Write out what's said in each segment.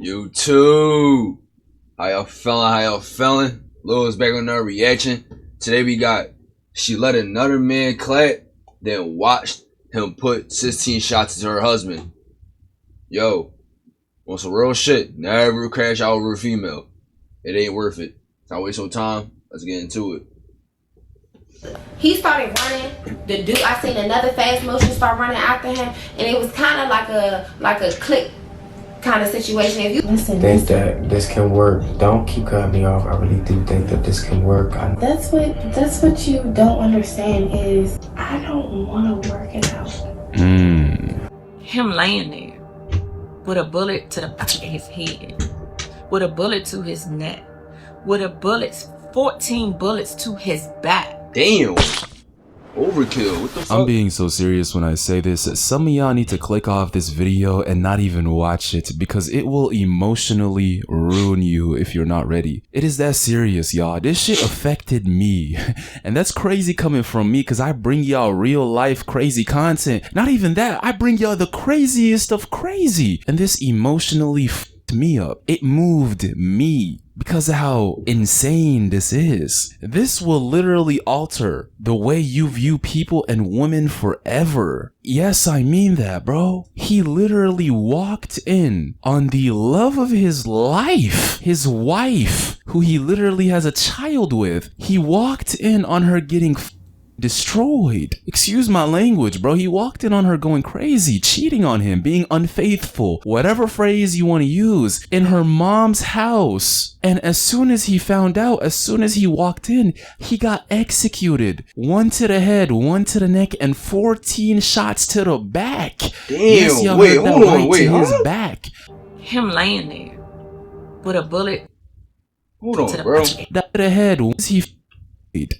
You too. How y'all feeling? Lil is back on another reaction. Today we got she let another man clap, then watched him put 16 shots into her husband. Yo, on some real shit, never crash out over a female. It ain't worth it. Don't waste no time. Let's get into it. He started running. The dude, I seen another fast motion start running after him, and it was kind of like a click kind of situation. If you think that this can work, don't keep cutting me off. I really do think that this can work. That's what you don't understand is I don't want to work it out. Him laying there with a bullet to the back of his head, with a bullet to his neck, with a bullet, 14 bullets to his back. Damn. Overkill. What the fuck? I'm being so serious when I say this. Some of y'all need to click off this video and not even watch it because it will emotionally ruin you if you're not ready. It is that serious, y'all. This shit affected me. And that's crazy coming from me because I bring y'all real life crazy content. Not even that. I bring y'all the craziest of crazy. And this emotionally f***ed me up. It moved me. Because of how insane this is. This will literally alter the way you view people and women forever. Yes, I mean that, bro. He literally walked in on the love of his life, his wife, who he literally has a child with. He walked in on her getting destroyed. Excuse my language, bro. He walked in on her going crazy, cheating on him, being unfaithful, whatever phrase you want to use, in her mom's house. And as soon as he found out, as soon as he walked in, he got executed. 1 to the head, 1 to the neck, and 14 shots to the back. Damn, yes, y'all wait, heard that hold right, on, wait, to his huh? back. Him laying there with a bullet Hold to on, the bro. To the head, was he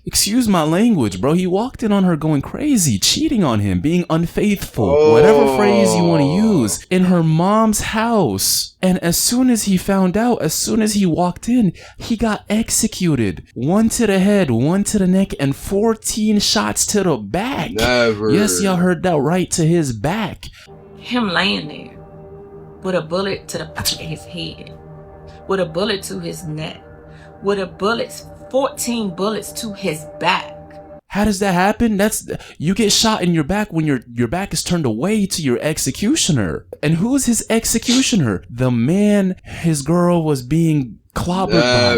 excuse my language, bro. He walked in on her going crazy, cheating on him, being unfaithful, whatever phrase you want to use, in her mom's house. And as soon as he found out, as soon as he walked in, he got executed. 1 to the head, 1 to the neck, and 14 shots to the back. Never. Yes, y'all heard that right, to his back. Him laying there with a bullet to the back of his head, with a bullet to his neck, with a bullet, 14 bullets to his back. How does that happen? You get shot in your back when your back is turned away to your executioner. And who is his executioner? The man his girl was being clobbered by.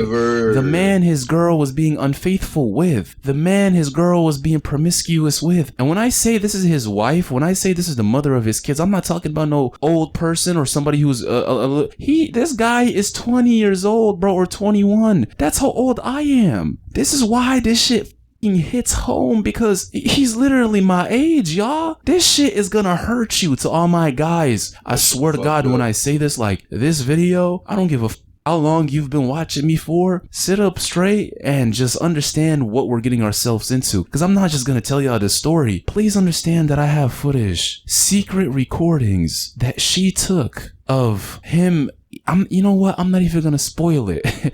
The man his girl was being unfaithful with. The man his girl was being promiscuous with. And when I say this is his wife, when I say this is the mother of his kids, I'm not talking about no old person or somebody who's this guy is 20 years old, bro, or 21. That's how old I am. This is why this shit hits home, because he's literally my age, y'all. This shit is gonna hurt you. To all my guys, I swear to God, when I say this, like this video, I don't give a how long you've been watching me for. Sit up straight and just understand what we're getting ourselves into, because I'm not just gonna tell y'all this story. Please understand that I have footage, secret recordings that she took of him. You know what, I'm not even gonna spoil it.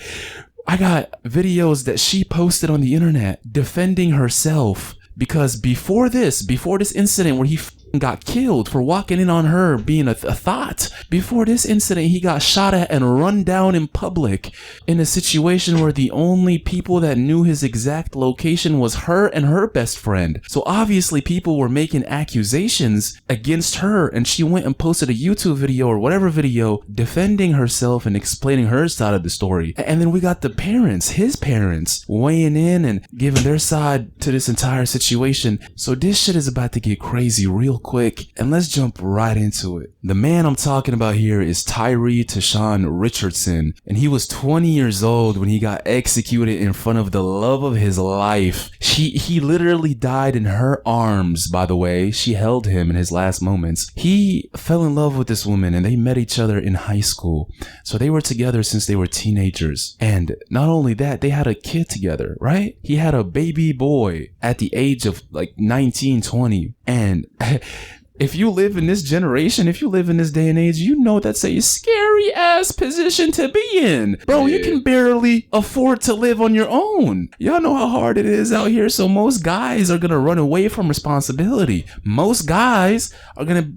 I got videos that she posted on the internet defending herself, because before this incident where he got killed for walking in on her being a thought, before this incident he got shot at and run down in public in a situation where the only people that knew his exact location was her and her best friend. So obviously people were making accusations against her, and she went and posted a YouTube video or whatever video defending herself and explaining her side of the story. And then we got the parents, his parents, weighing in and giving their side to this entire situation. So this shit is about to get crazy real quick, and let's jump right into it. The man I'm talking about here is Tyree Tashawn Richardson, and he was 20 years old when he got executed in front of the love of his life. He literally died in her arms, by the way. She held him in his last moments. He fell in love with this woman, and they met each other in high school. So they were together since they were teenagers. And not only that, they had a kid together, right? He had a baby boy at the age of like 19, 20. And if you live in this generation, if you live in this day and age, you know that's a scary ass position to be in. Bro, you can barely afford to live on your own. Y'all know how hard it is out here. So most guys are gonna run away from responsibility. Most guys are gonna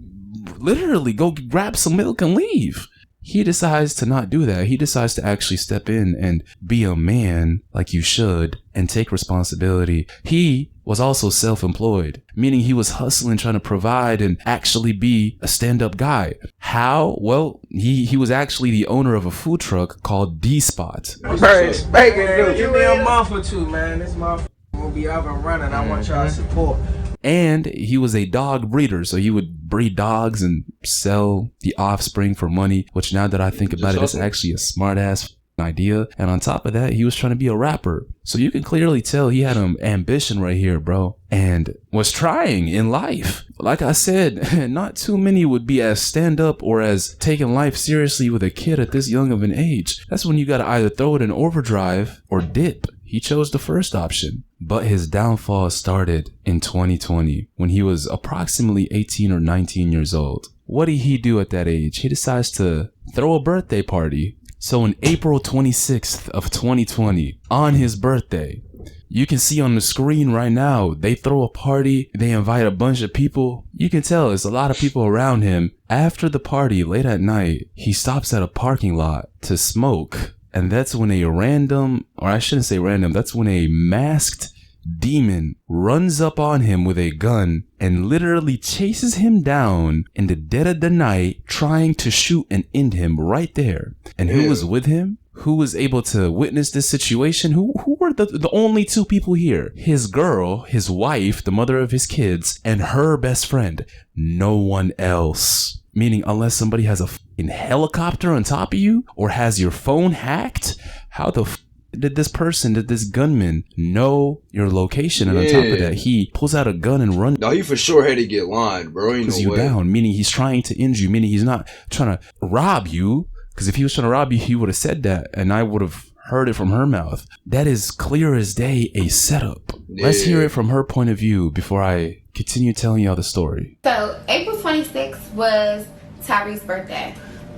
literally go grab some milk and leave. he decides to not do that. He decides to actually step in and be a man like you should and take responsibility. He was also self-employed, meaning he was hustling, trying to provide and actually be a stand-up guy. How? Well, he was actually the owner of a food truck called D-Spot. Birds, bacon, give me a month or two, man. This motherfucker will be up and running. I want y'all support. And he was a dog breeder, so he would breed dogs and sell the offspring for money, which now that I think about it, is actually a smart ass idea. And on top of that, he was trying to be a rapper. So you can clearly tell he had an ambition right here, bro, and was trying in life. Like I said, not too many would be as stand up or as taking life seriously with a kid at this young of an age. That's when you gotta either throw it in overdrive or dip. He chose the first option. But his downfall started in 2020 when he was approximately 18 or 19 years old. What did he do at that age? He decides to throw a birthday party. So on April 26th of 2020, on his birthday, you can see on the screen right now, they throw a party, they invite a bunch of people. You can tell there's a lot of people around him. After the party, late at night, he stops at a parking lot to smoke. And that's when a random, or I shouldn't say random, that's when a masked demon runs up on him with a gun and literally chases him down in the dead of the night, trying to shoot and end him right there. And who was with him? Who was able to witness this situation? Who were the only two people here? His girl, his wife, the mother of his kids, and her best friend. No one else. Meaning, unless somebody has a fucking helicopter on top of you or has your phone hacked, how the did this gunman know your location? And on top of that, he pulls out a gun and runs. No, he for sure had to get lined, bro. Ain't no you way. down, meaning he's trying to injure you, meaning he's not trying to rob you. Because if he was trying to rob you, he would have said that, and I would have heard it from her mouth. That is clear as day a setup. Yeah. Let's hear it from her point of view before I continue telling y'all the story. So April 26th was Tyree's birthday,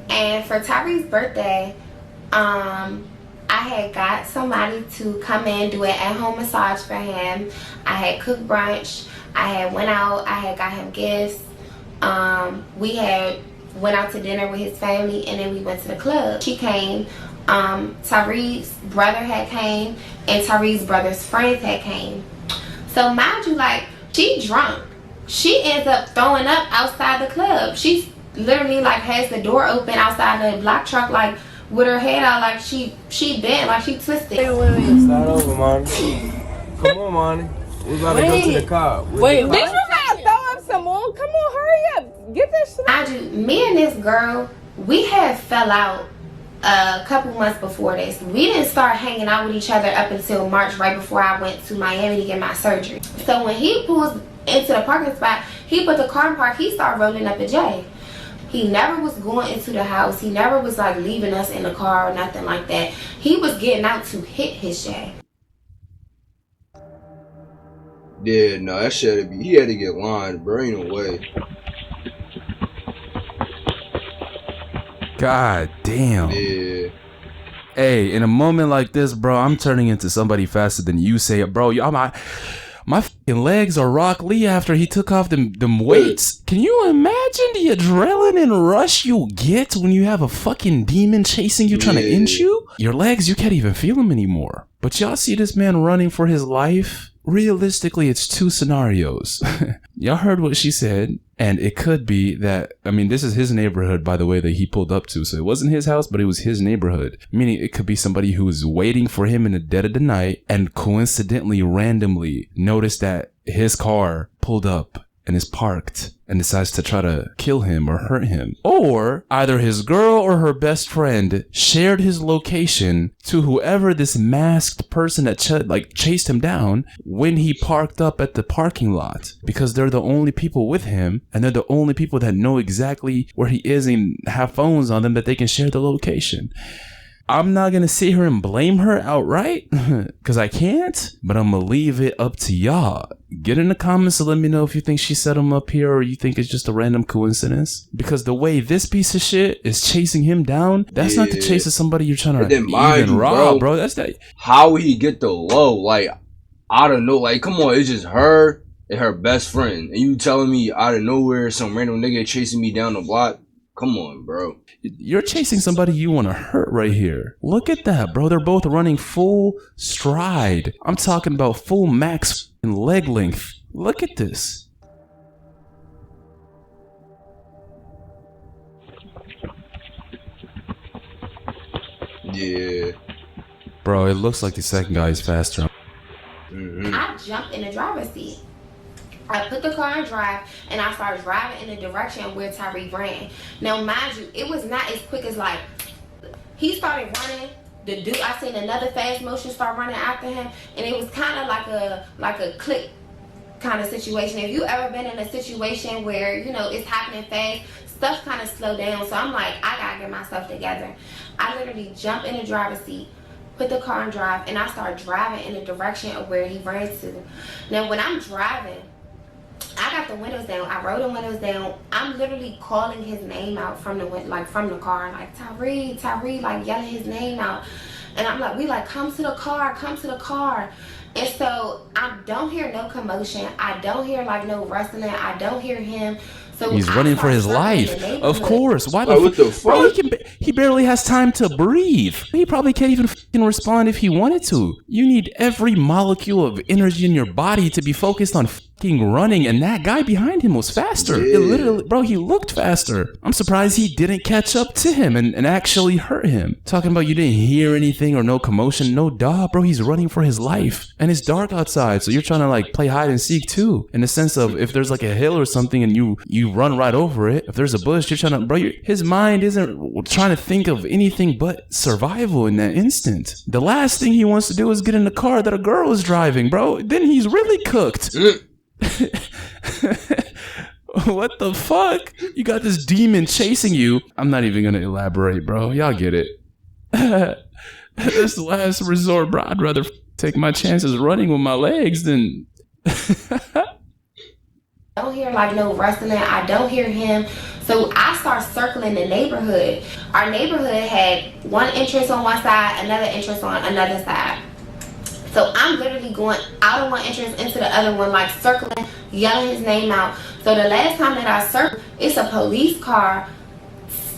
and for Tyree's birthday, I had got somebody to come in, do an at-home massage for him. I had cooked brunch. I had went out. I had got him gifts. We had went out to dinner with his family, and then we went to the club. She came. Tyree's brother had came, and Tyree's brother's friends had came. So mind you, like, she drunk. She ends up throwing up outside the club. She literally like has the door open outside the black truck, like with her head out, like she bent, like she twisted. Wait. Start over, Monty. Come on, Monty. We about to go to the car. Wait, bitch, you gotta throw up some more. Come on, hurry up. Get this shit. Me and this girl, we had fell out a couple months before this. We didn't start hanging out with each other up until March, right before I went to Miami to get my surgery. So when he pulls into the parking spot, he put the car in park, he started rolling up a J. He never was going into the house. He never was like leaving us in the car or nothing like that. He was getting out to hit his J. Yeah, no, that shit had to be, he had to get lined, bro. Ain't no way. God damn. Yeah. Hey, in a moment like this, bro, I'm turning into somebody faster than you say it, bro. My fucking legs are Rock Lee after he took off them weights. Can you imagine the adrenaline rush you get when you have a fucking demon chasing you, trying to inch you? Your legs, you can't even feel them anymore. But y'all see this man running for his life? Realistically, it's two scenarios. Y'all heard what she said, and it could be that, I mean, this is his neighborhood, by the way, that he pulled up to. So it wasn't his house, but it was his neighborhood. Meaning it could be somebody who was waiting for him in the dead of the night and coincidentally, randomly noticed that his car pulled up and is parked and decides to try to kill him or hurt him. Or either his girl or her best friend shared his location to whoever this masked person that chased him down when he parked up at the parking lot, because they're the only people with him and they're the only people that know exactly where he is and have phones on them that they can share the location. I'm not gonna sit here and blame her outright, because I can't, but I'm gonna leave it up to y'all. Get in the comments to let me know if you think she set him up here or you think it's just a random coincidence. Because the way this piece of shit is chasing him down, that's not the chase of somebody you're trying to even rob, bro. That's that. How would he get the low? Like, I don't know. Like, come on, it's just her and her best friend. And you telling me out of nowhere some random nigga chasing me down the block? Come on, bro. You're chasing somebody you want to hurt right here. Look at that, bro. They're both running full stride. I'm talking about full max leg length. Look at this. Yeah. Bro, it looks like the second guy is faster. I jumped in the driver's seat. I put the car in drive and I started driving in the direction where Tyreek ran. Now, mind you, it was not as quick as like he started running. The dude, I seen another fast motion start running after him, and it was kind of like a click kind of situation. If you ever been in a situation where you know it's happening fast, stuff kind of slow down. So I'm like, I gotta get myself together. I literally jumped in the driver's seat, put the car in drive, and I started driving in the direction of where he ran to. Now, when I'm driving, I got the windows down. I rolled the windows down. I'm literally calling his name out from the car, like Tyree, like yelling his name out. And I'm like, we like, come to the car. And so I don't hear no commotion. I don't hear like no rustling. I don't hear him. So he's running for his life. Of course. Why the fuck? Bro, he barely has time to breathe. He probably can't even fucking respond if he wanted to. You need every molecule of energy in your body to be focused on fucking running, and that guy behind him was faster. Yeah. It literally, bro, he looked faster. I'm surprised he didn't catch up to him and actually hurt him. Talking about you didn't hear anything or no commotion. No, duh, bro, he's running for his life. And it's dark outside, so you're trying to like play hide and seek too. In the sense of if there's like a hill or something and you run right over it. If there's a bush, you're trying to, bro, his mind isn't trying to think of anything but survival in that instant. The last thing he wants to do is get in the car that a girl is driving, bro. Then he's really cooked. What the fuck? You got this demon chasing you. I'm not even gonna elaborate, bro. Y'all get it. This last resort, bro. I'd rather take my chances running with my legs than I don't hear like no rustling. I don't hear him. So I start circling the neighborhood. Our neighborhood had one entrance on one side, another entrance on another side. So I'm literally going out of one entrance into the other one, like circling, yelling his name out. So the last time that I circled, it's a police car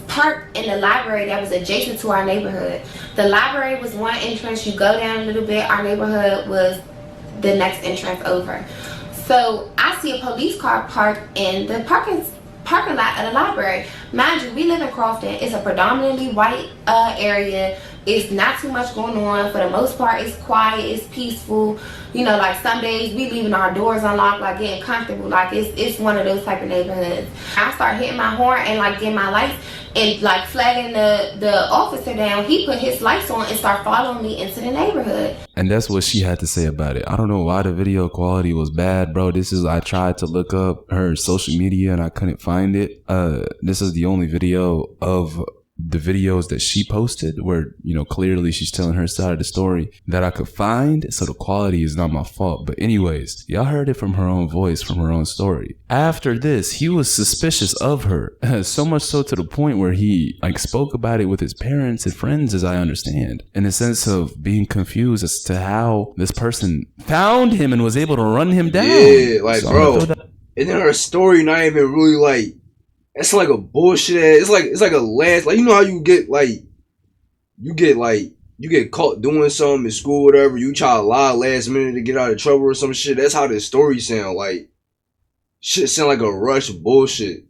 parked in the library that was adjacent to our neighborhood. The library was one entrance. You go down a little bit, our neighborhood was the next entrance over. So I see a police car parked in the parking lot of the library. Mind you, we live in Crofton. It's a predominantly white area. It's not too much going on. For the most part, it's quiet, it's peaceful. You know, like some days we leaving our doors unlocked, like getting comfortable. Like it's one of those type of neighborhoods. I start hitting my horn and like getting my lights and like flagging the officer down. He put his lights on and start following me into the neighborhood. And that's what she had to say about it. I don't know why the video quality was bad, bro. I tried to look up her social media and I couldn't find it. This is the only video of the videos that she posted where, you know, clearly she's telling her side of the story that I could find. So the quality is not my fault. But anyways, y'all heard it from her own voice, from her own story. After this, he was suspicious of her. So much so to the point where he like spoke about it with his parents and friends, as I understand, in a sense of being confused as to how this person found him and was able to run him down. Yeah, like, so bro, and then her story not even really like, it's like a bullshit ass. It's like a last, like, you know how you get caught doing something in school, whatever. You try to lie last minute to get out of trouble or some shit. That's how this story sound. Like, shit sound like a rush bullshit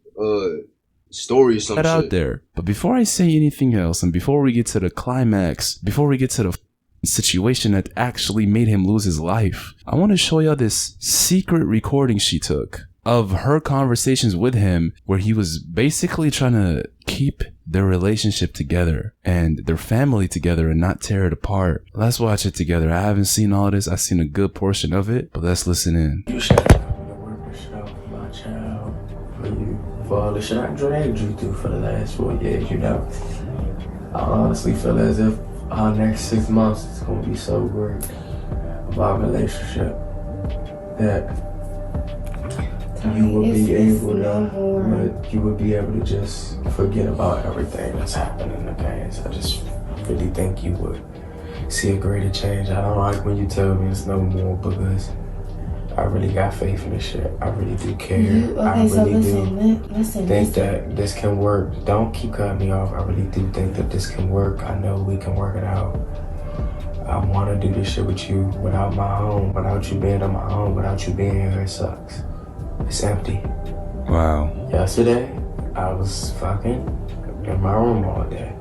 story or some shit. Out there. But before I say anything else, and before we get to the climax, before we get to the situation that actually made him lose his life, I want to show y'all this secret recording she took of her conversations with him, where he was basically trying to keep their relationship together and their family together and not tear it apart. Let's watch it together. I haven't seen all this. I've seen a good portion of it, but let's listen in. You should have come to work yourself, my child, for all the shit I dragged you through for the last 4 years, you know. I honestly feel as if our next 6 months is going to be so great of our relationship that you would be able to just forget about everything that's happened in the past. I just really think you would see a greater change. I don't like when you tell me it's no more, because I really got faith in this shit. I really do care. Okay, I so really listen. think that this can work. Don't keep cutting me off. I really do think that this can work. I know we can work it out. I want to do this shit with you without my home, without you being on my home, without you being here. It sucks. It's empty. Wow. Yesterday, I was fucking in my room all day.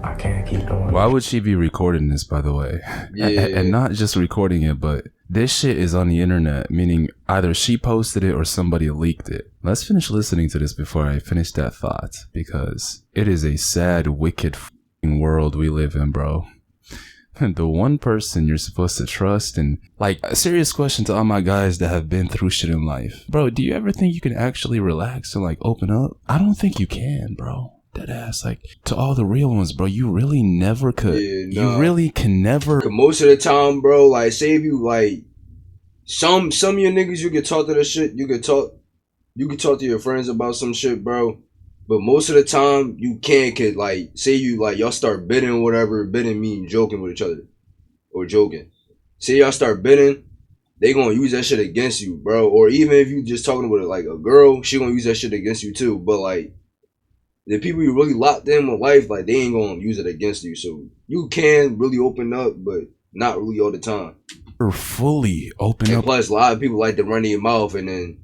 I can't keep doing Why it. would she be recording this, by the way? Yeah. And not just recording it, but this shit is on the internet, meaning either she posted it or somebody leaked it. Let's finish listening to this before I finish that thought, because it is a sad, wicked f***ing world we live in, bro. The one person you're supposed to trust, and like, a serious question to all my guys that have been through shit in life. Bro, do you ever think you can actually relax and like open up? I don't think you can, bro. Dead ass. Like, to all the real ones, bro, you really never could. Yeah, You really can never. 'Cause most of the time, bro, like, say if you like some of your niggas, you can talk to that shit. You can talk to your friends about some shit, bro. But most of the time, you can't. Cause like, say you like y'all start bidding or whatever. Bidding mean joking with each other or joking. Say y'all start bidding, they gonna use that shit against you, bro. Or even if you just talking with like a girl, she gonna use that shit against you too. But like, the people you really locked in with life, like, they ain't gonna use it against you. So you can really open up, but not really all the time. Fully open And up plus, a lot of people like to run their mouth and then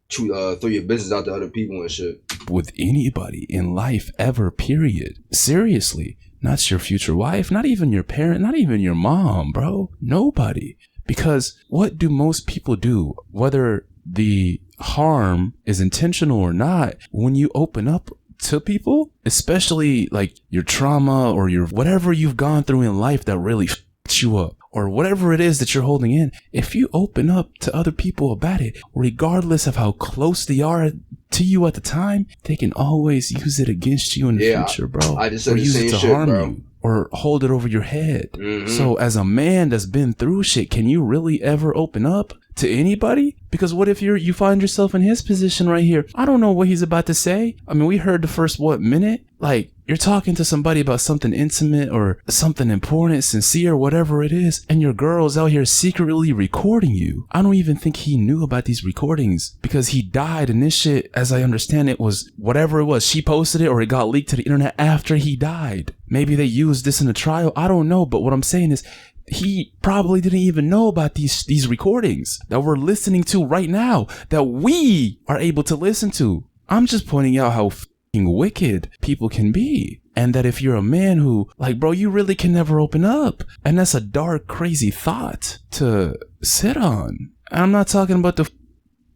throw your business out to other people and shit. with anybody in life ever, period. Seriously. Not your future wife, not even your parent, not even your mom, bro. Nobody. Because what do most people do? Whether the harm is intentional or not, when you open up to people, especially like your trauma or your whatever you've gone through in life that really f***ed you up, or whatever it is that you're holding in, if you open up to other people about it, regardless of how close they are to you at the time, they can always use it against you in the future, bro. I just or said the use same it to shit, harm bro. you, or hold it over your head. Mhm. So as a man that's been through shit, can you really ever open up to anybody? Because what if you find yourself in his position right here? I don't know what he's about to say. I mean, we heard the first minute? Like, you're talking to somebody about something intimate or something important, sincere, whatever it is, and your girl's out here secretly recording you. I don't even think he knew about these recordings because he died, and this shit, as I understand it, was whatever it was. She posted it or it got leaked to the internet after he died. Maybe they used this in a trial. I don't know, but what I'm saying is, he probably didn't even know about these recordings that we're listening to right now, that we are able to listen to. I'm just pointing out how f***ing wicked people can be. And that if you're a man who, like, bro, you really can never open up. And that's a dark, crazy thought to sit on. I'm not talking about the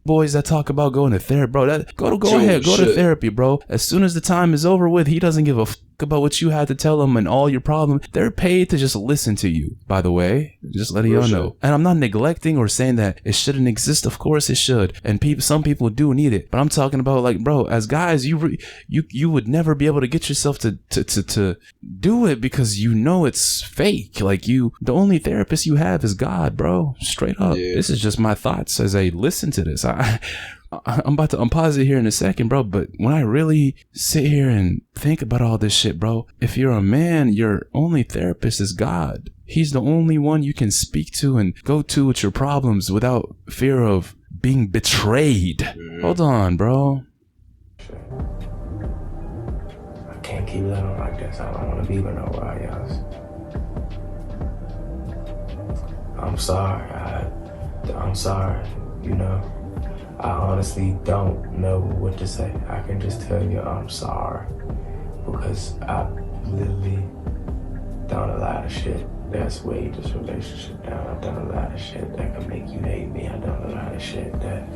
boys that talk about going to therapy, bro. Go ahead, go to therapy, bro. As soon as the time is over with, he doesn't give a about what you had to tell them and all your problems. They're paid to just listen to you, by the way. Just letting y'all know. And I'm not neglecting or saying that it shouldn't exist. Of course it should. And some people do need it. But I'm talking about, like, bro, as guys, you would never be able to get yourself to do it because you know it's fake. Like, the only therapist you have is God, bro. Straight up. Yeah. This is just my thoughts as I listen to this. I'm about to unpause it here in a second, bro. But when I really sit here and think about all this shit, bro, if you're a man, your only therapist is God. He's the only one you can speak to and go to with your problems without fear of being betrayed. Hold on, bro. I can't keep living like this. I don't want to be with nobody else. I'm sorry. I'm sorry, you know. I honestly don't know what to say. I can just tell you I'm sorry because I've literally done a lot of shit that's weighed this relationship down. I've done a lot of shit that can make you hate me. I've done a lot of shit that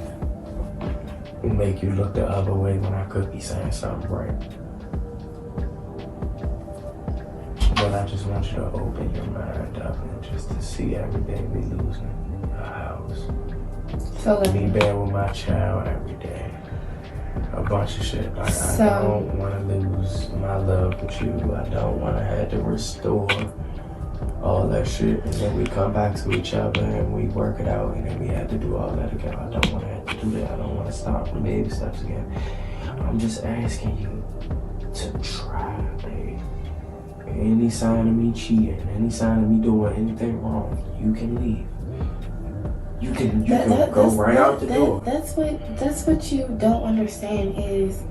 will make you look the other way when I could be saying something right. But I just want you to open your mind up and just to see every day we losing a house. So me being with my child every day. A bunch of shit. Like, I don't want to lose my love with you. I don't want to have to restore all that shit. And then we come back to each other and we work it out and then we have to do all that again. I don't want to have to do that. I don't want to start from baby steps again. I'm just asking you to try, babe. Any sign of me cheating, any sign of me doing anything wrong, you can leave. You can go right out the door. That's what you don't understand is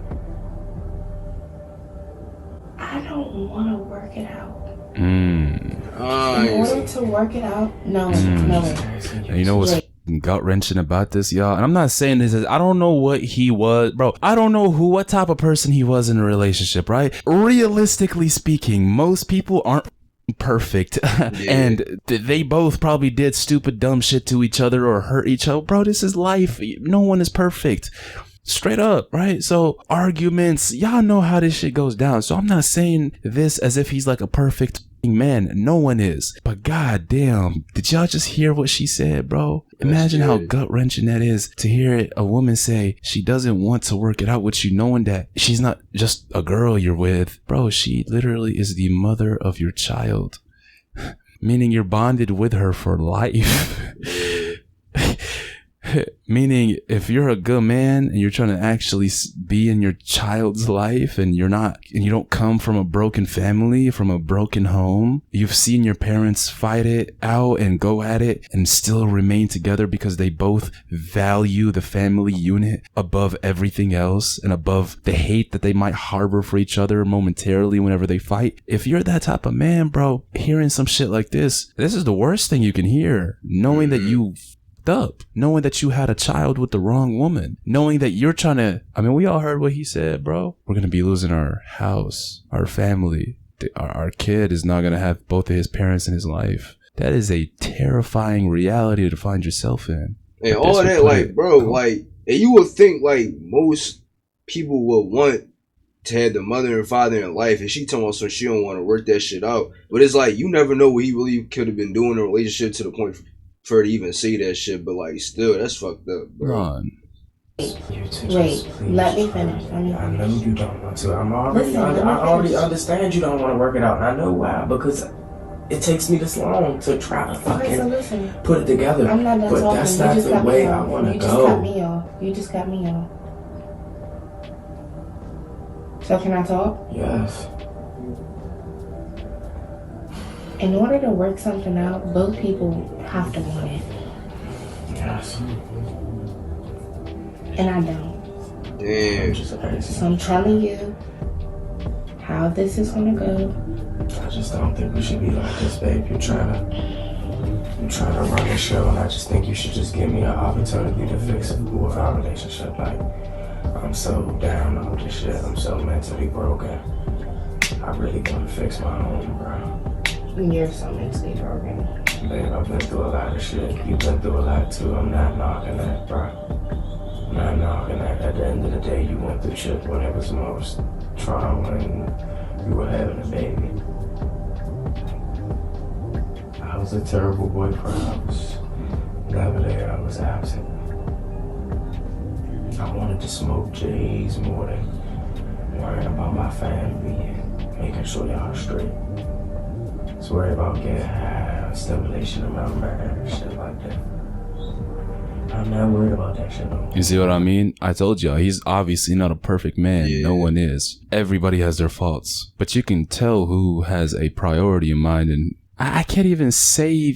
I don't want to work it out. In order to work it out, no. And you know what's gut wrenching about this, y'all? And I'm not saying this is, I don't know what he was, bro. I don't know what type of person he was in a relationship, right? Realistically speaking, most people aren't perfect. And they both probably did stupid, dumb shit to each other or hurt each other. Bro, this is life. No one is perfect. Straight up, right? So arguments, y'all know how this shit goes down. So I'm not saying this as if he's like a perfect man. No one is. But goddamn, did y'all just hear what she said, bro? Imagine how gut wrenching that is to hear a woman say she doesn't want to work it out with you, knowing that she's not just a girl you're with. Bro, she literally is the mother of your child. Meaning you're bonded with her for life. Meaning if you're a good man and you're trying to actually be in your child's life and you don't come from a broken family, from a broken home, you've seen your parents fight it out and go at it and still remain together because they both value the family unit above everything else and above the hate that they might harbor for each other momentarily whenever they fight. If you're that type of man, bro, hearing some shit like this is the worst thing you can hear. Knowing that you up, knowing that you had a child with the wrong woman, knowing that you're trying to, I mean, we all heard what he said, bro. We're going to be losing our house, our family. Our kid is not going to have both of his parents in his life. That is a terrifying reality to find yourself in. And all that, like, bro, like, and you would think, like, most people would want to have the mother and father in life, and she talking about some she don't want to work that shit out. But it's like, you never know what he really could have been doing in a relationship to the point for her to even say that shit, but like still, that's fucked up, bro. Wait, let me finish. I know you don't want to. I already understand you don't want to work it out. And I know why, because it takes me this long to try to fucking put it together. I'm not done but talking. that's not the way I want to go. You just got me off. So can I talk? Yes. In order to work something out, both people have to want it. Yes. And I don't. Damn. So I'm telling you how this is gonna go. I just don't think we should be like this, babe. You're trying to run the show, and I just think you should just give me an opportunity to fix with our relationship. Like, I'm so down on this shit. I'm so mentally broken. I really want to fix my own, bro. You're so mentally broken. Babe, I've been through a lot of shit. You've been through a lot too. I'm not knocking that, bro. I'm not knocking that. At the end of the day, you went through shit when it was most trauma and you were having a baby. I was a terrible boyfriend. I was never there. I was absent. I wanted to smoke J's more than worrying about my family and making sure y'all straight. Just worry about getting high, stimulation in my mind, shit like that. I'm not worried about that shit though. You see what I mean? I told y'all, he's obviously not a perfect man. Yeah. No one is. Everybody has their faults. But you can tell who has a priority in mind, and I can't even say,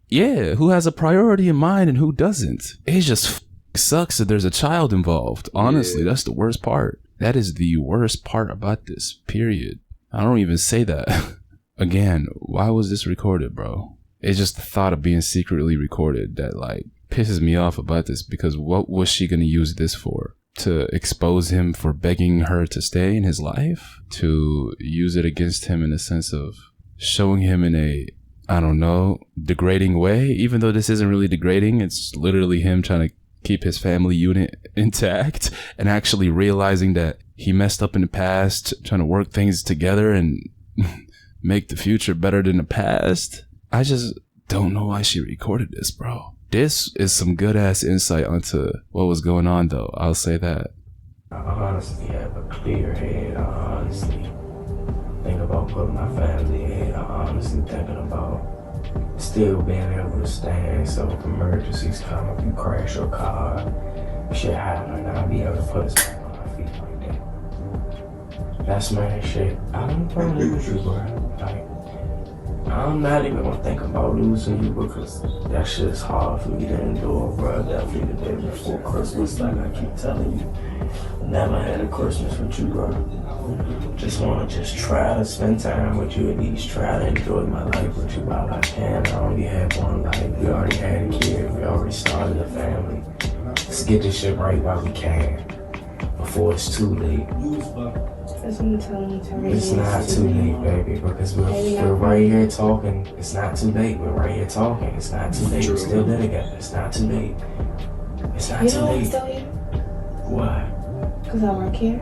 yeah, who has a priority in mind and who doesn't. It just sucks that there's a child involved. Honestly, that's the worst part. That is the worst part about this, period. I don't even say that. Again, why was this recorded, bro? It's just the thought of being secretly recorded that like pisses me off about this, because what was she going to use this for? To expose him for begging her to stay in his life? To use it against him in a sense of showing him in a, I don't know, degrading way? Even though this isn't really degrading, it's literally him trying to keep his family unit intact and actually realizing that he messed up in the past, trying to work things together and make the future better than the past. I just don't know why she recorded this, bro. This is some good ass insight onto what was going on, though. I'll say that. I honestly have a clear head. I honestly think about putting my family in. I honestly thinking about still being able to stand. So if emergencies come, if you crash your car, shit happen, I'll be able to put us back on our feet like that. That's my shit. I don't wanna lose you, bro. Like, I'm not even gonna think about losing you because that shit is hard for me to endure, bro. Definitely the day before Christmas, like I keep telling you. Never had a Christmas with you, bro. Just wanna try to spend time with you, at least try to enjoy my life with you while I can. I only had one life. We already had a kid. We already started a family. Let's get this shit right while we can, before it's too late. That's what I'm telling you, Tariq. It's not too late, baby, because we're right here talking. It's not too late. We're right here talking. It's not too late. We're still there together. It's not too late. It's not too late. You know I'm still here? What? Because I work here.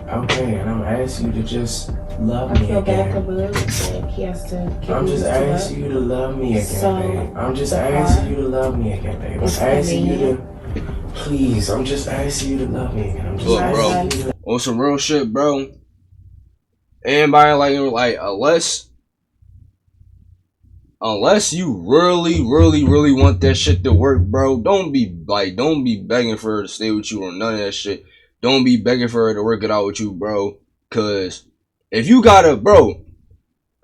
Okay, and I'm asking you to just love I me feel bad again. for Will. Like he has to get I'm just used to it. asking you to love me again, So, babe. I'm just the asking part you to love me again, babe. I'm is asking you to, convenient. please. I'm just asking you to love me again. I'm just Look, bro. asking you to. On some real shit, bro. Anybody like unless you really want that shit to work, bro, don't be begging for her to stay with you or none of that shit. Don't be begging for her to work it out with you, bro. Cause if you gotta, bro,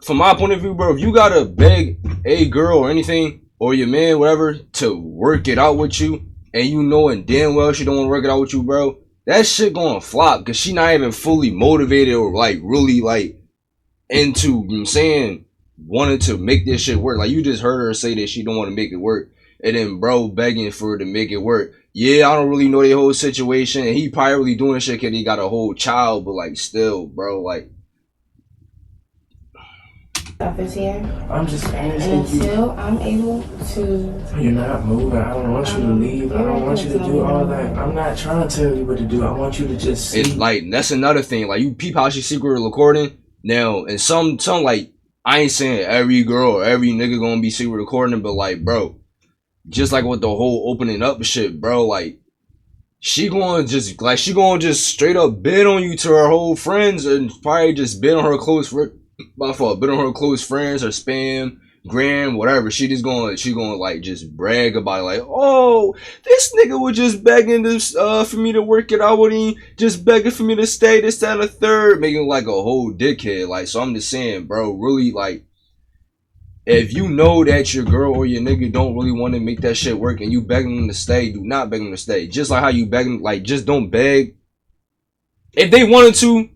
from my point of view, bro, if you gotta beg a girl or anything, or your man, whatever, to work it out with you, and you know and damn well she don't want to work it out with you, bro, that shit gonna flop because she not even fully motivated or like really like into, you know what I'm saying, wanting to make this shit work. Like you just heard her say that she don't want to make it work, and then bro begging for her to make it work. Yeah, I don't really know the whole situation, and he probably really doing shit because he got a whole child, but like still, bro, like. Stuff is here. I'm just And asking you. until I'm able to. You're not moving. I don't want you to leave. I don't want you to do all that. I'm not trying to tell you what to do. I want you to just see. It, like that's another thing. Like you peep how she secretly recording now, and some like I ain't saying every girl or every nigga gonna be secret recording, but like bro, just like with the whole opening up shit, bro, like she gonna just straight up bid on you to her whole friends and probably just bid on her close bid on her close friends, her spam, gram, whatever. She gonna like just brag about it, like, oh, this nigga was just begging this for me to work it out with him, just begging for me to stay, this, that, and the third, making like a whole dickhead. Like, so I'm just saying, bro, really, like, if you know that your girl or your nigga don't really want to make that shit work and you begging them to stay, do not beg them to stay. Just like how you begging, like, just don't beg. If they wanted to,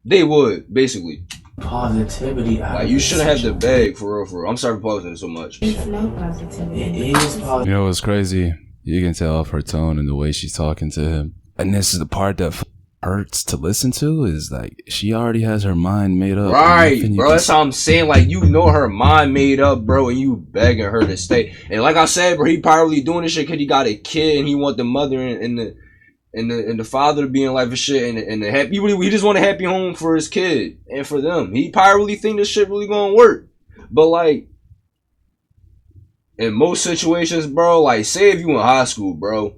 they would, basically. Positivity. Like, you shouldn't have to beg, for real, for real. I'm sorry for pausing it so much. It's no positivity. It is positive. You know what's crazy? You can tell off her tone and the way she's talking to him. And this is the part that hurts to listen to, is like she already has her mind made up. Right, bro. That's how I'm saying. Like, you know her mind made up, bro, and you begging her to stay. And like I said, bro, he probably doing this shit because he got a kid and he want the mother and the father to be in life and shit, and the happy. He just want a happy home for his kid and for them. He probably really think this shit really gonna work, but like in most situations, bro, like say if you in high school, bro,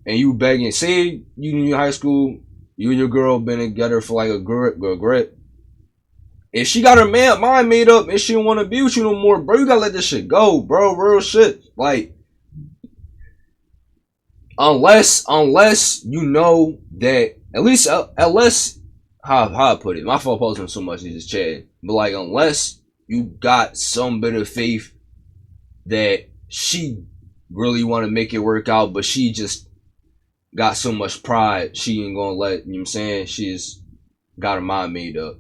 and you begging, say you in your high school, you and your girl been together for like a grip. If she got her mind made up and she don't want to be with you no more, bro, you gotta let this shit go, bro. Real shit, like. Unless you know that unless how I put it, my fault posting so much, he's just chatting. But like, unless you got some bit of faith that she really want to make it work out, but she just got so much pride, she ain't gonna let, you know what I'm saying, she's got her mind made up.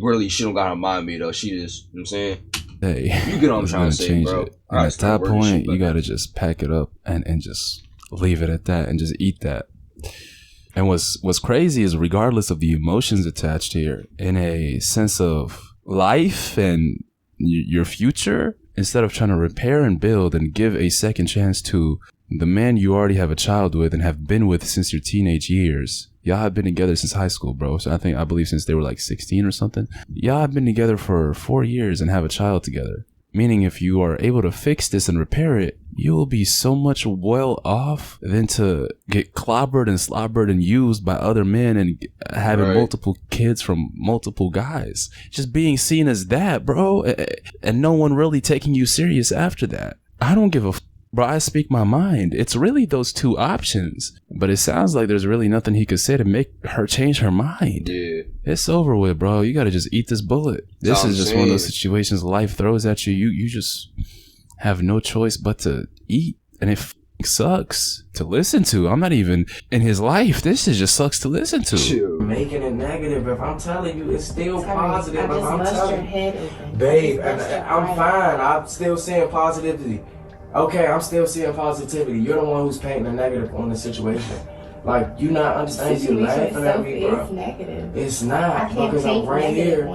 Really, she don't got her mind made up. She just, you know what I'm saying, hey, you get what I'm trying to say, bro. And at that point, you gotta just pack it up and just leave it at that and just eat that. And what's crazy is, regardless of the emotions attached here, in a sense of life and your future, instead of trying to repair and build and give a second chance to the man you already have a child with and have been with since your teenage years. Y'all have been together since high school, bro. So I believe since they were like 16 or something. Y'all have been together for 4 years and have a child together. Meaning, if you are able to fix this and repair it, you will be so much well off than to get clobbered and slobbered and used by other men and having multiple kids from multiple guys. Just being seen as that, bro, and no one really taking you serious after that. I don't give a bro. I speak my mind. It's really those two options, but it sounds like there's really nothing he could say to make her change her mind. Yeah. it's over with, bro. You gotta just eat this bullet. This is just one of those situations life throws at you. You just have no choice but to eat, and it sucks to listen to. I'm not even in his life. This just sucks to listen to. Making it negative. If I'm telling you, it's still positive. If I'm telling you, babe, and I'm fine. I'm still seeing positivity. Okay, I'm still seeing positivity. You're the one who's painting the negative on the situation. Like, you not understanding, you laughing at me, bro. It's negative. It's not, because I'm right here.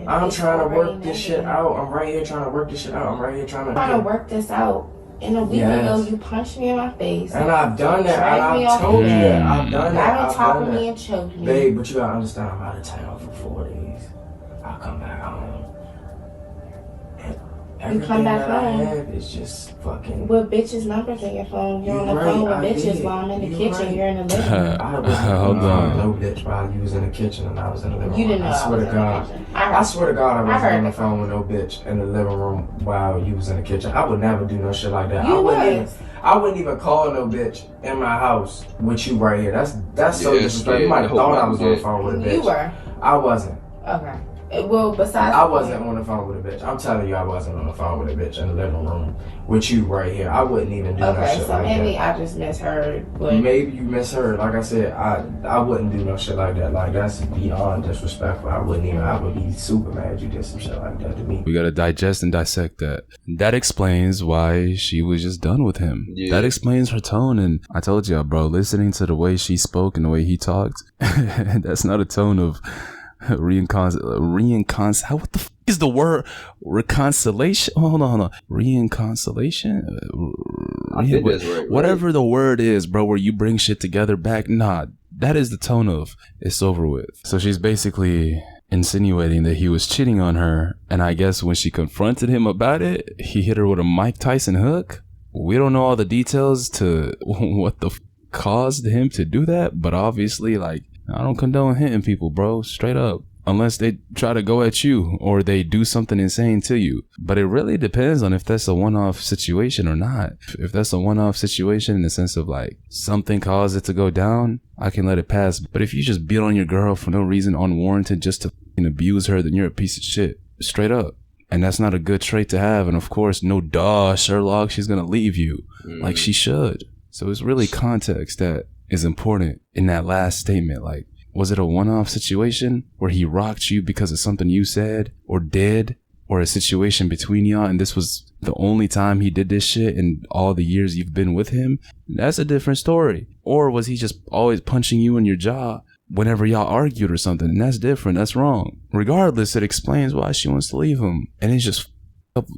I'm trying to work this shit out. I'm right here trying to work this shit out. I'm right here trying to work this out. In a week ago, you punched me in my face. And I've done that. And I've told you that. I've done that. I've talked to me and choked me. Babe, but you gotta understand, I'm out of town for 4 days. I'll come back home. You come back home. I have is just fucking. With bitches' numbers in your phone. You're on the phone with bitches while I'm in the kitchen. You're in the living room. Hold on. No bitch while you was in the kitchen and I was in the living room. You didn't know I swear to God. I swear to God, I wasn't on the phone with no bitch in the living room while you was in the kitchen. I would never do no shit like that. I wouldn't even call no bitch in my house with you right here. That's so disrespectful. You might have thought I was on the phone with a bitch. You were. I wasn't. Okay. Well, besides, I wasn't on the phone with a bitch. I'm telling you, I wasn't on the phone with a bitch in the living room with you right here. I wouldn't even do no shit like that. Okay, so maybe I just misheard. But maybe you misheard. Like I said, I wouldn't do no shit like that. Like, that's beyond disrespectful. I would be super mad you did some shit like that to me. We gotta digest and dissect that. That explains why she was just done with him. Yeah. That explains her tone. And I told you, bro, listening to the way she spoke and the way he talked, that's not a tone of what the f is the word? Reconciliation? Hold on. Reconciliation? I think that's right. Whatever the word is, bro, where you bring shit together back. Nah, that is the tone of it's over with. So she's basically insinuating that he was cheating on her. And I guess when she confronted him about it, he hit her with a Mike Tyson hook. We don't know all the details to what the f caused him to do that. But obviously, like, I don't condone hitting people, bro. Straight up. Unless they try to go at you or they do something insane to you. But it really depends on if that's a one-off situation or not. If that's a one-off situation in the sense of like something caused it to go down, I can let it pass. But if you just beat on your girl for no reason, unwarranted, just to abuse her, then you're a piece of shit. Straight up. And that's not a good trait to have. And of course, no duh, Sherlock, she's gonna leave you like she should. So it's really context that is important in that last statement. Like, was it a one-off situation where he rocked you because of something you said or did, or a situation between y'all and this was the only time he did this shit in all the years you've been with him? That's a different story. Or was he just always punching you in your jaw whenever y'all argued or something? And that's different. That's wrong. Regardless, it explains why she wants to leave him. And it's just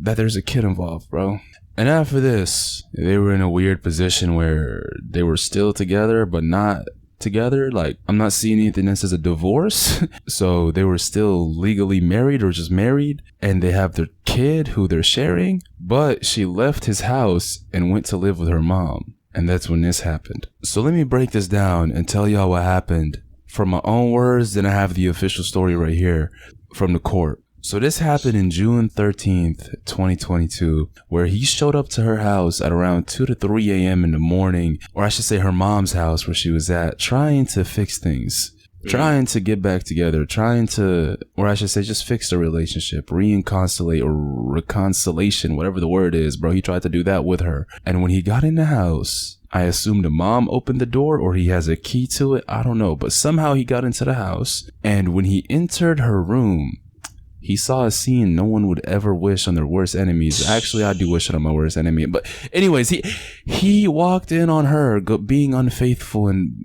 that there's a kid involved, bro. And after this, they were in a weird position where they were still together, but not together. Like, I'm not seeing anything that says a divorce. So they were still legally married or just married, and they have their kid who they're sharing. But she left his house and went to live with her mom. And that's when this happened. So let me break this down and tell y'all what happened from my own words. Then I have the official story right here from the court. So this happened in June 13th, 2022, where he showed up to her house at around 2 to 3 a.m. in the morning, or I should say her mom's house where she was at, trying to fix things, trying to get back together, trying to, or I should say just fix the relationship, reconciliation, whatever the word is, bro. He tried to do that with her. And when he got in the house, I assume the mom opened the door or he has a key to it. I don't know, but somehow he got into the house. And when he entered her room, he saw a scene no one would ever wish on their worst enemies. Actually, I do wish it on my worst enemy. But anyways, he walked in on her being unfaithful and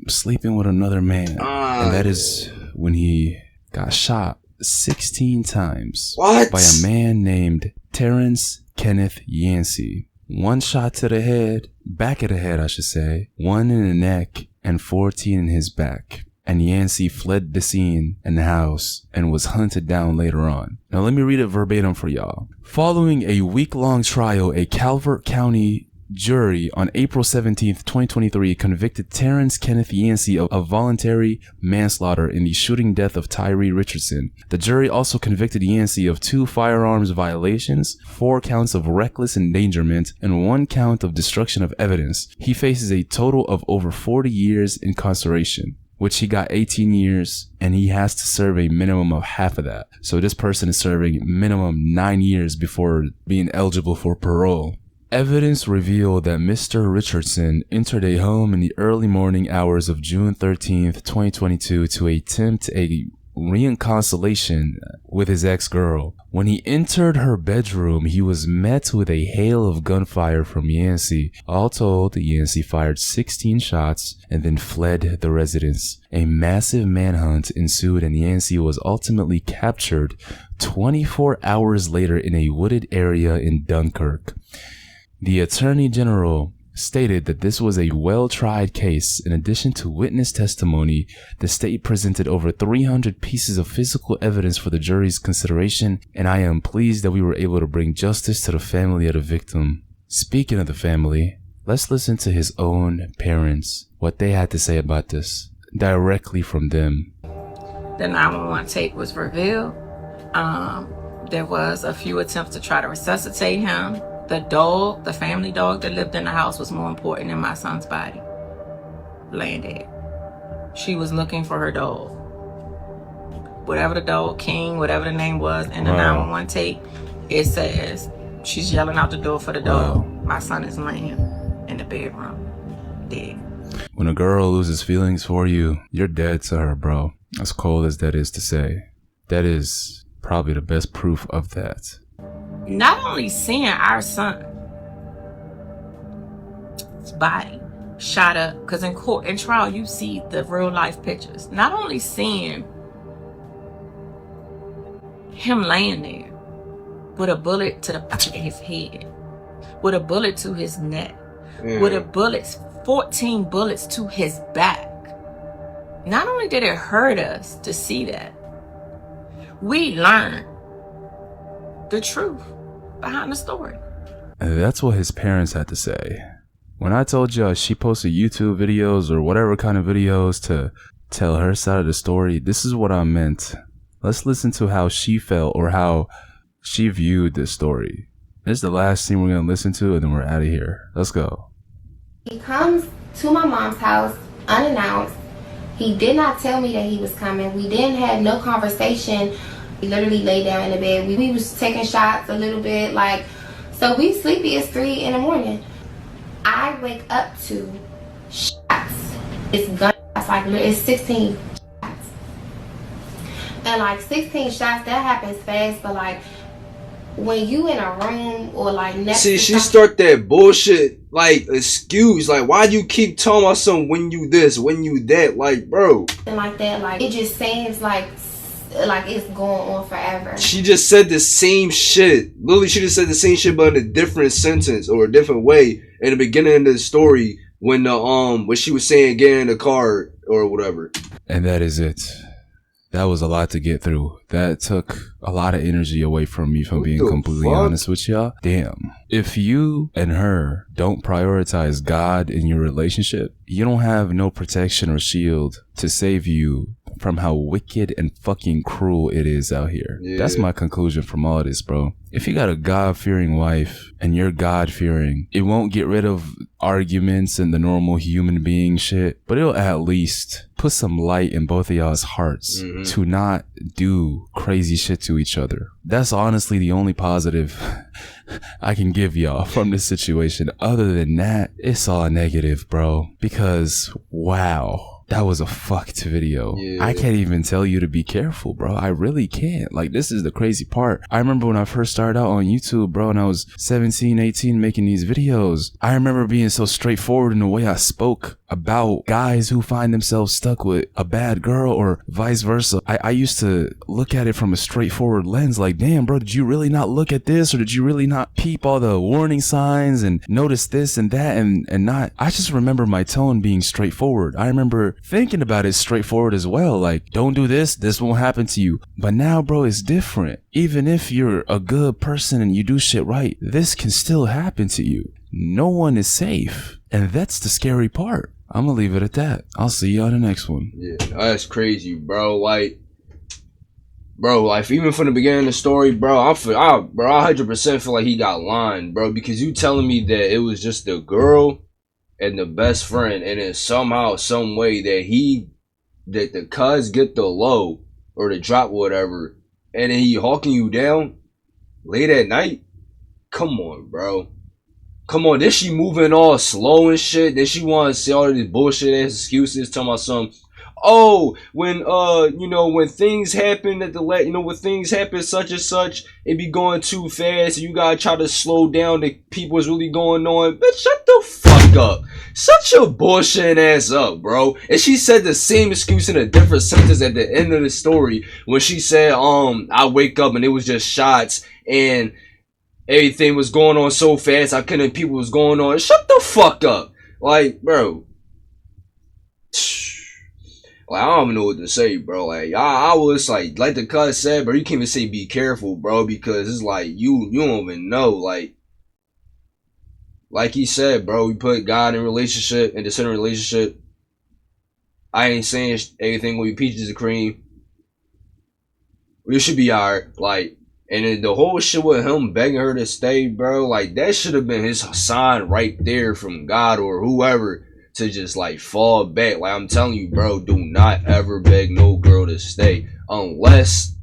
sleeping with another man. And that is when he got shot 16 times by a man named Terrence Kenneth Yancey. 1 shot to the head, back of the head, I should say, 1 in the neck, and 14 in his back. And Yancey fled the scene and the house and was hunted down later on. Now let me read it verbatim for y'all. Following a week-long trial, a Calvert County jury on April 17th, 2023 convicted Terrence Kenneth Yancey of voluntary manslaughter in the shooting death of Tyree Richardson. The jury also convicted Yancey of 2 firearms violations, 4 counts of reckless endangerment, and 1 count of destruction of evidence. He faces a total of over 40 years incarceration. which he got 18 years, and he has to serve a minimum of half of that. So this person is serving minimum 9 years before being eligible for parole. Evidence revealed that Mr. Richardson entered a home in the early morning hours of June 13th, 2022 to attempt a reconciliation with his ex-girl. When he entered her bedroom, he was met with a hail of gunfire from Yancey. All told, Yancey fired 16 shots and then fled the residence. A massive manhunt ensued and Yancey was ultimately captured 24 hours later in a wooded area in Dunkirk. The Attorney General stated that this was a well-tried case. In addition to witness testimony, the state presented over 300 pieces of physical evidence for the jury's consideration, and I am pleased that we were able to bring justice to the family of the victim. Speaking of the family, let's listen to his own parents, what they had to say about this, directly from them. The 911 tape was revealed. There was a few attempts to try to resuscitate him. The dog, the family dog that lived in the house, was more important than my son's body. Laying dead. She was looking for her dog. Whatever the dog, King, whatever the name was, in the 911 tape, it says she's yelling out the door for the dog. My son is laying in the bedroom, dead. When a girl loses feelings for you, you're dead to her, bro. As cold as that is to say, that is probably the best proof of that. Not only seeing our son's body shot up, because in court and trial you see the real life pictures. Not only seeing him laying there with a bullet to the back of his head, with a bullet to his neck, with a bullet, 14 bullets to his back. Not only did it hurt us to see that, we learned the truth behind the story. And that's what his parents had to say. When I told you she posted YouTube videos or whatever kind of videos to tell her side of the story, this is what I meant. Let's listen to how she felt or how she viewed this story. This is the last thing we're going to listen to, and then we're out of here. Let's go. He comes to my mom's house unannounced. He did not tell me that he was coming. We didn't have no conversation. We literally lay down in the bed. We was taking shots a little bit, like, so we sleepy. It's 3 in the morning. I wake up to shots. It's gunshots, like it's 16 shots. And like 16 shots, that happens fast, but like when you in a room or like next see, to she start that bullshit like excuse, like why you keep talking about something when you this, when you that, like bro. And like that, like it just seems like it's going on forever. She just said the same shit. Literally, she just said the same shit, but in a different sentence or a different way in the beginning of the story when the when she was saying get in the car or whatever. And that is it. That was a lot to get through. That took a lot of energy away from me, if I'm being completely honest with y'all. Damn. If you and her don't prioritize God in your relationship, you don't have no protection or shield to save you from how wicked and fucking cruel it is out here. Yeah. That's my conclusion from all this, bro. If you got a God-fearing wife and you're God-fearing, it won't get rid of arguments and the normal human being shit, but it'll at least put some light in both of y'all's hearts to not do crazy shit to each other. That's honestly the only positive I can give y'all from this situation. Other than that, it's all negative, bro. Because, wow. That was a fucked video. Yeah. I can't even tell you to be careful, bro. I really can't. Like, this is the crazy part. I remember when I first started out on YouTube, bro, and I was 17, 18 making these videos. I remember being so straightforward in the way I spoke about guys who find themselves stuck with a bad girl or vice versa. I used to look at it from a straightforward lens, like, damn, bro, did you really not look at this? Or did you really not peep all the warning signs and notice this and that and not? I just remember my tone being straightforward. I remember thinking about it straightforward as well, like, don't do this, this won't happen to you. But now, bro, it's different. Even if you're a good person and you do shit right, this can still happen to you. No one is safe, and that's the scary part. I'm gonna leave it at that. I'll see you on the next one. Yeah, that's crazy, bro. Like even from the beginning of the story, bro, I 100% feel like he got lined, bro, because you telling me that it was just the girl and the best friend, and then somehow, some way that he that the cuz get the low or the drop, whatever, and then he hawking you down late at night. Come on, bro. Come on, then she moving all slow and shit. Then she want to say all of these bullshit ass excuses, talking about some, oh, when when things happen at the when things happen such and such, it be going too fast. You gotta try to slow down the people what's really going on. Bitch, shut the fuck up. Shut your bullshit ass up, bro. And she said the same excuse in a different sentence at the end of the story when she said, I wake up and it was just shots and everything was going on so fast I couldn't people was going on. Shut the fuck up. Like, bro. Like, I don't even know what to say, bro. Like, I was like the cuz said, bro, you can't even say be careful, bro, because it's like you don't even know. Like he said, bro, we put God in relationship and the center relationship. I ain't saying everything will be peaches and cream. We should be alright. Like, and then the whole shit with him begging her to stay, bro, like that should have been his sign right there from God or whoever to just like fall back. Like I'm telling you, bro, do not ever beg no girl to stay unless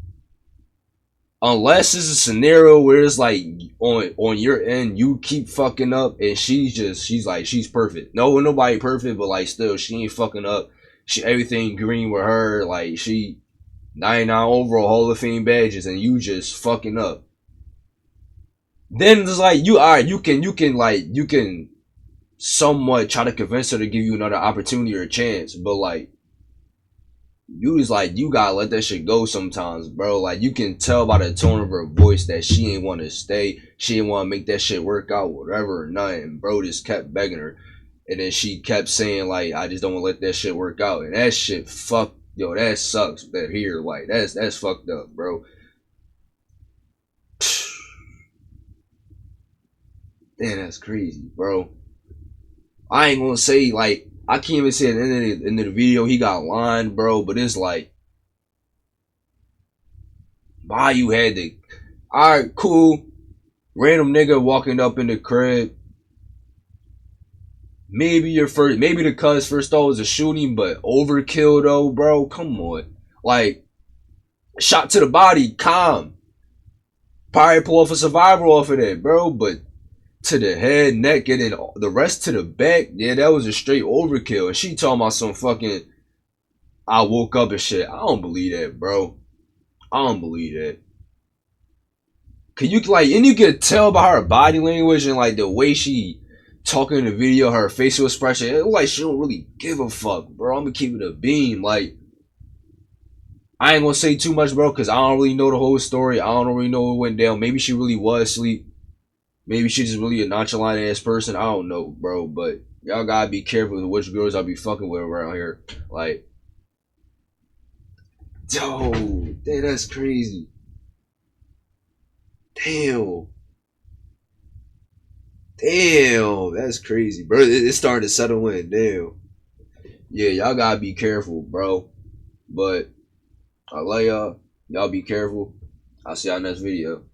it's a scenario where it's like on your end you keep fucking up and she's perfect. No, nobody perfect, but like still she ain't fucking up. She everything green with her, like she 99 overall Hall of Fame badges and you just fucking up. Then it's like you can somewhat try to convince her to give you another opportunity or a chance, but like you gotta let that shit go sometimes, bro. Like you can tell by the tone of her voice that she ain't want to stay, she ain't want to make that shit work out, whatever or nothing. Bro just kept begging her, and then she kept saying like, I just don't want to let that shit work out, and that shit that sucks. That here, like that's fucked up, bro. Damn, that's crazy, bro. I ain't gonna say like I can't even say at the end of the video he got lined, bro. But it's like, why you had to? All right, cool. Random nigga walking up in the crib. Maybe the cuz first thought was a shooting, but overkill though, bro. Come on, like shot to the body, calm. Probably pull off a survivor off of that, bro. But to the head, neck, and then the rest to the back, yeah, that was a straight overkill. And she talking about some fucking, I woke up and shit. I don't believe that, bro. I don't believe that. Cause you could tell by her body language and like the way she talking in the video, her facial expression, it look like she don't really give a fuck, bro. I'm gonna keep it a beam. Like, I ain't gonna say too much, bro, cause I don't really know the whole story. I don't really know what went down. Maybe she really was asleep. Maybe she's just really a nonchalant ass person. I don't know, bro. But y'all gotta be careful with which girls I'll be fucking with around here. Like, yo, damn, that's crazy. Damn, that's crazy, bro. It's starting to settle in. Damn. Yeah, y'all gotta be careful, bro. But I love y'all. Y'all be careful. I'll see y'all next video.